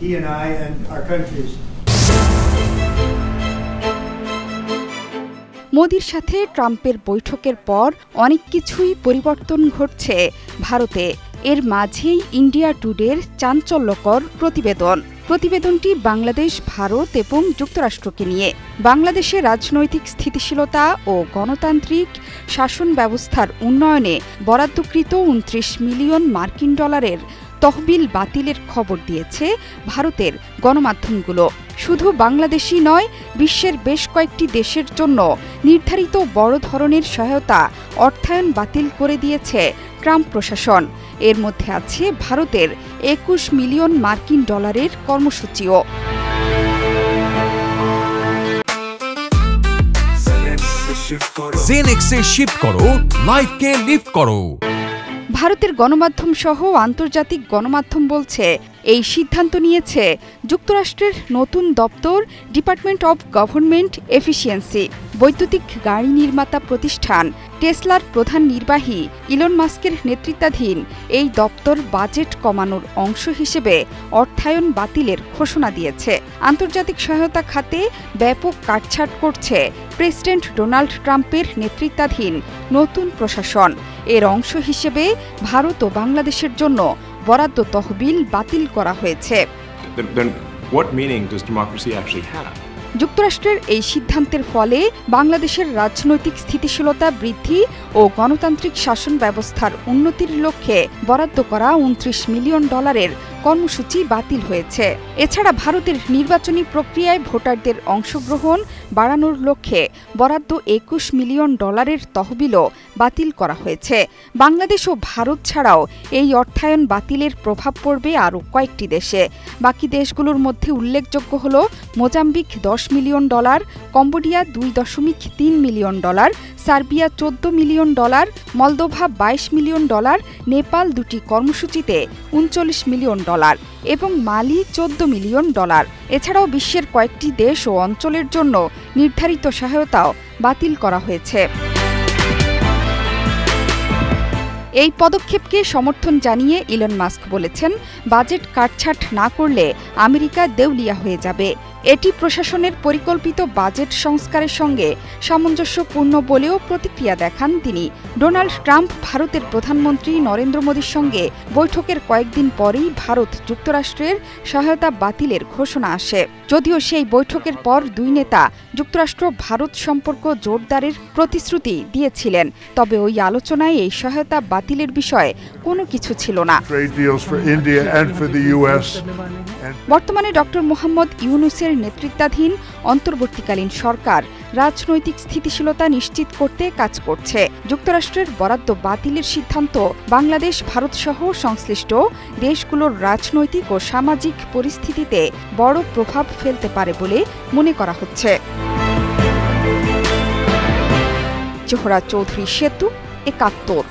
He and I and our countries. মোদির সাথে ট্রাম্পের বৈঠকের পর অনেক কিছুই পরিবর্তন ঘটছে ভারতে। এর মাঝেই ইন্ডিয়া টুডের চাঞ্চল্যকর প্রতিবেদনটি বাংলাদেশ, ভারত এবং যুক্তরাষ্ট্রকে নিয়ে। বাংলাদেশে রাজনৈতিক স্থিতিশীলতা ও গণতান্ত্রিক শাসন ব্যবস্থার উন্নয়নে বরাদ্দকৃত ২৯ মিলিয়ন মার্কিন ডলারের তহবিল বাতিলের খবর দিয়েছে ভারতের গণমাধ্যমগুলো। শুধু বাংলাদেশই নয়, বিশ্বের বেশ কয়েকটি দেশের জন্য নির্ধারিত বড় ধরনের সহায়তা অর্থায়ন বাতিল করে দিয়েছে ট্রাম্প প্রশাসন। এর মধ্যে আছে ভারতের ২১ মিলিয়ন মার্কিন ডলারের কর্মসূচিও। জেনেক্সে শিফট করো, লাইফকে লিফট করো। ভারতের গণমাধ্যম সহ আন্তর্জাতিক গণমাধ্যম বলছে, এই সিদ্ধান্ত নিয়েছে যুক্তরাষ্ট্রের নতুন দপ্তর ডিপার্টমেন্ট অব গভর্নমেন্ট এফিসিয়েন্সি। বৈদ্যুতিক গাড়ি নির্মাতা প্রতিষ্ঠান টেসলার প্রধান নির্বাহী ইলন মাস্কের নেতৃত্বাধীন এই দপ্তর বাজেট কমানোর অংশ হিসেবে অর্থায়ন বাতিলের ঘোষণা দিয়েছে। আন্তর্জাতিক সহায়তা খাতে ব্যাপক কাটছাঁট করছে প্রেসিডেন্ট ডোনাল্ড ট্রাম্পের নেতৃত্বাধীন নতুন প্রশাসন। এর অংশ হিসেবে ভারত ও বাংলাদেশের জন্য বরাদ্দ তহবিল বাতিল করা হয়েছে। যুক্তরাষ্ট্রের এই সিদ্ধান্তের ফলে বাংলাদেশের রাজনৈতিক স্থিতিশীলতা বৃদ্ধি ও গণতান্ত্রিক শাসন ব্যবস্থার উন্নতির লক্ষ্যে বরাদ্দ করা ২৯ মিলিয়ন ডলারের কর্মসূচি বাতিল হয়েছে। এছাড়া ভারতের নির্বাচনী প্রক্রিয়ায় ভোটারদের অংশগ্রহণ বাড়ানোর লক্ষ্যে বরাদ্দ ২১ মিলিয়ন ডলারের তহবিলও বাতিল করা হয়েছে। বাংলাদেশ ও ভারত ছাড়াও এই অর্থায়ন বাতিলের প্রভাব পড়বে আরও কয়েকটি দেশে। বাকি দেশগুলোর মধ্যে উল্লেখযোগ্য হল Mozambique ১০ million dollar, Cambodia ২.৩ million dollar, Serbia ১৪ million dollar, Moldova ২২ million dollar, Nepal ২টি কর্মসূচিতে ৩৯ মিলিয়ন ডলার এবং মালি ১৪ মিলিয়ন ডলার। এছাড়াও বিশ্বের কয়েকটি দেশ ও অঞ্চলের জন্য নির্ধারিত সহায়তাও বাতিল করা হয়েছে। এই পদক্ষেপকে সমর্থন জানিয়ে ইলন মাস্ক বলেছেন, বাজেট কাটছাঁট না করলে আমেরিকা দেউলিয়া হয়ে যাবে। এটি প্রশাসনের পরিকল্পিত বাজেট সংস্কারের সঙ্গে সামঞ্জস্যপূর্ণ বলেও প্রতিক্রিয়া দেখান তিনি। ডোনাল্ড ট্রাম্প ভারতের প্রধানমন্ত্রী নরেন্দ্র মোদির সঙ্গে বৈঠকের কয়েকদিন পরেই ভারত যুক্তরাষ্ট্রের সহায়তা বাতিলের ঘোষণা আসে। যদিও সেই বৈঠকের পর দুই নেতা যুক্তরাষ্ট্র ভারত সম্পর্ক জোরদারের প্রতিশ্রুতি দিয়েছিলেন, তবে ওই আলোচনায় এই সহায়তা বাতিলের বিষয়ে কোনো কিছু ছিল না। বর্তমানে ডক্টর মোহাম্মদ ইউনূসের নেতৃত্বাধীন অন্তর্বর্তীকালীন সরকার রাজনৈতিক স্থিতিশীলতা নিশ্চিত করতে কাজ করছে। যুক্তরাষ্ট্রের বরাদ্দ বাতিলের সিদ্ধান্ত বাংলাদেশ, ভারতসহ সংশ্লিষ্ট দেশগুলোর রাজনৈতিক ও সামাজিক পরিস্থিতিতে বড় প্রভাব ফেলতে পারে বলে মনে করা হচ্ছে। জোহরা চৌধুরী সেতু, ৭১।